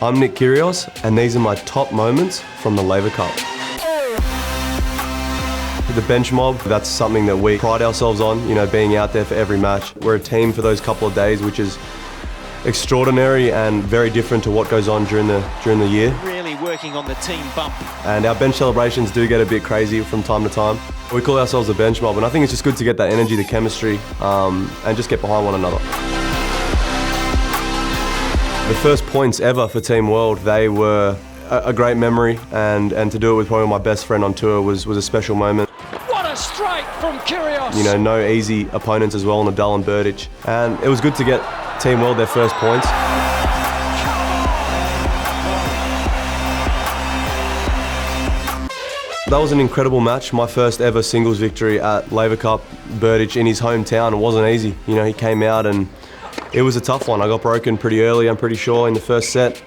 I'm Nick Kyrgios, and these are my top moments from the Laver Cup. The bench mob, that's something that we pride ourselves on, being out there for every match. We're a team for those couple of days, which is extraordinary and very different to what goes on during the year. Really working on the team bump. And our bench celebrations do get a bit crazy from time to time. We call ourselves a bench mob, and I think it's just good to get that energy, the chemistry, and just get behind one another. The first points ever for Team World, they were a great memory, and to do it with probably my best friend on tour was a special moment. What a strike from Kyrgios! No easy opponents as well, Nadal and Berdych, and it was good to get Team World their first points. That was an incredible match, my first ever singles victory at Laver Cup. Berdych in his hometown, it wasn't easy. He came out and it was a tough one. I got broken pretty early, I'm pretty sure, in the first set.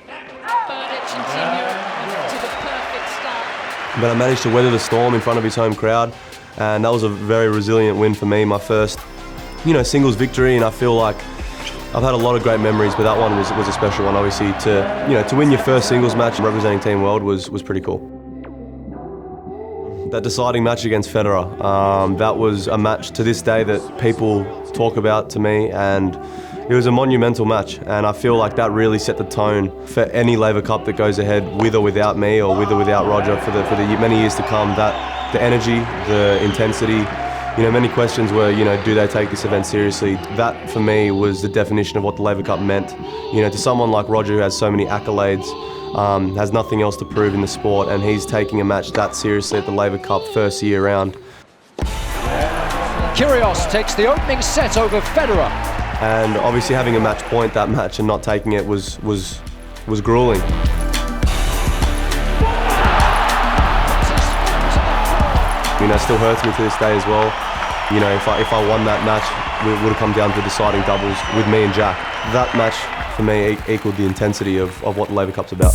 But I managed to weather the storm in front of his home crowd, and that was a very resilient win for me, my first, singles victory, and I feel like I've had a lot of great memories, but that one was a special one, obviously. To win your first singles match representing Team World was pretty cool. That deciding match against Federer, that was a match to this day that people talk about to me, and it was a monumental match, and I feel like that really set the tone for any Laver Cup that goes ahead with or without me or with or without Roger for the many years to come. That the energy, the intensity, many questions were, do they take this event seriously? That for me was the definition of what the Laver Cup meant. To someone like Roger who has so many accolades, has nothing else to prove in the sport, and he's taking a match that seriously at the Laver Cup first year round. Kyrgios takes the opening set over Federer. And obviously having a match point that match and not taking it was grueling. It still hurts me to this day as well. If I won that match, it would have come down to deciding doubles with me and Jack. That match for me equaled the intensity of what the Laver Cup's about.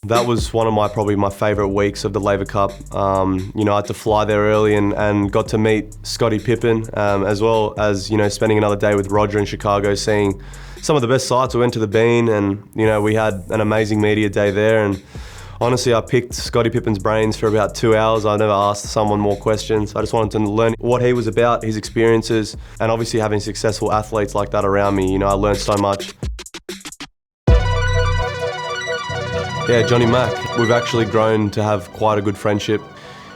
That was one of probably my favourite weeks of the Laver Cup. I had to fly there early and got to meet Scottie Pippen, as well as, spending another day with Roger in Chicago, seeing some of the best sights. We went to the Bean and, we had an amazing media day there. And honestly, I picked Scottie Pippen's brains for about 2 hours. I never asked someone more questions. I just wanted to learn what he was about, his experiences, and obviously having successful athletes like that around me, I learned so much. Yeah, Johnny Mac. We've actually grown to have quite a good friendship.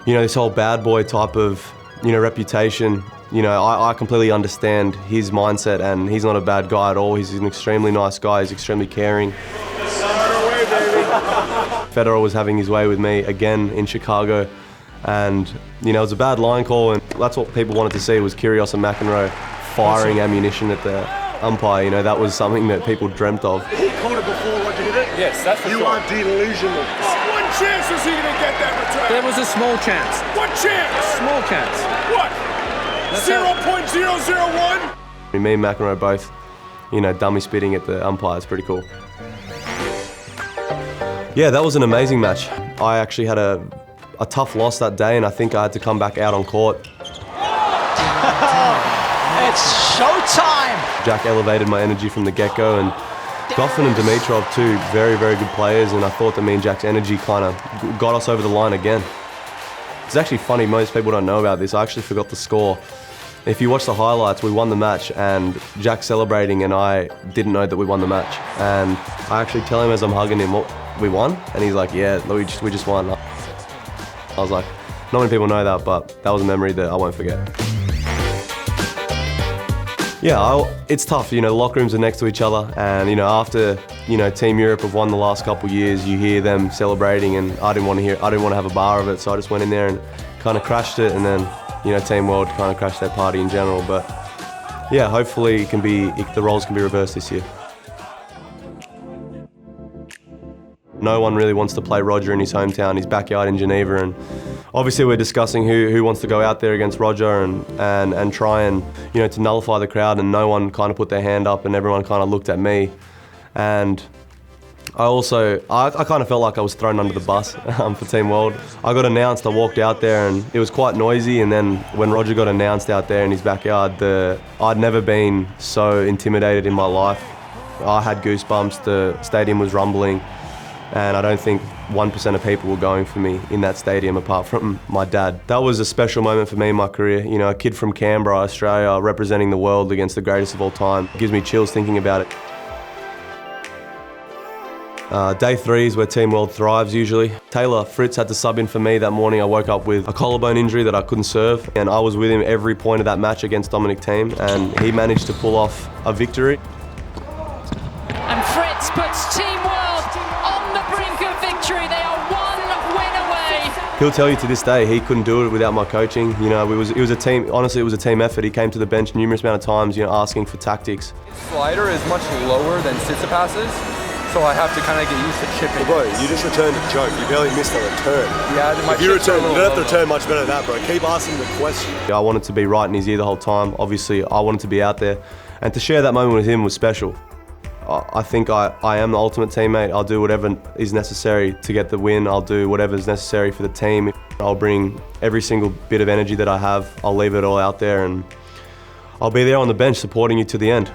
This whole bad boy type of, reputation, I completely understand his mindset, and he's not a bad guy at all. He's an extremely nice guy, he's extremely caring. Federer was having his way with me again in Chicago, and, it was a bad line call, and that's what people wanted to see was Kyrgios and McEnroe firing ammunition at the umpire. That was something that people dreamt of. He caught it before Roger hit it? Yes, that's for sure. You are delusional. One chance is he going to get that return? There was a small chance. One chance? Small chance. What? 0.001? Me and McEnroe both, dummy spitting at the umpire. It's pretty cool. Yeah, that was an amazing match. I actually had a tough loss that day, and I think I had to come back out on court. It's showtime! Jack elevated my energy from the get-go, and Goffin and Dimitrov, two very, very good players, and I thought that me and Jack's energy kind of got us over the line again. It's actually funny, most people don't know about this. I actually forgot the score. If you watch the highlights, we won the match, and Jack's celebrating, and I didn't know that we won the match. And I actually tell him as I'm hugging him, we won? And he's like, yeah, we just won. I was like, not many people know that, but that was a memory that I won't forget. Yeah, it's tough. The locker rooms are next to each other, and after Team Europe have won the last couple of years, you hear them celebrating, and I didn't want to have a bar of it, so I just went in there and kind of crashed it, and then Team World kind of crashed their party in general. But yeah, hopefully the roles can be reversed this year. No one really wants to play Roger in his hometown, his backyard in Geneva, and obviously we're discussing who wants to go out there against Roger and try and to nullify the crowd, and no one kind of put their hand up, and everyone kind of looked at me. And I kind of felt like I was thrown under the bus for Team World. I got announced, I walked out there, and it was quite noisy, and then when Roger got announced out there in his backyard, I'd never been so intimidated in my life. I had goosebumps, the stadium was rumbling, and I don't think 1% of people were going for me in that stadium apart from my dad. That was a special moment for me in my career. You know, a kid from Canberra, Australia, representing the world against the greatest of all time. It gives me chills thinking about it. Day 3 is where Team World thrives usually. Taylor Fritz had to sub in for me that morning. I woke up with a collarbone injury that I couldn't serve, and I was with him every point of that match against Dominic Thiem, and he managed to pull off a victory. And Fritz puts Team World on the brink of victory. They are one win away. He'll tell you to this day he couldn't do it without my coaching. You know, it was a team. Honestly, it was a team effort. He came to the bench numerous amount of times, you know, asking for tactics. His slider is much lower than Tsitsipas's, so I have to kind of get used to chipping. Bro, you just returned a joke. You barely missed a return. Yeah, my if you return, you don't have to lower. return much better than that, bro. Keep asking the question. I wanted to be right in his ear the whole time. Obviously, I wanted to be out there, and to share that moment with him was special. I think I am the ultimate teammate. I'll do whatever is necessary to get the win. I'll do whatever is necessary for the team. I'll bring every single bit of energy that I have. I'll leave it all out there, and I'll be there on the bench supporting you to the end.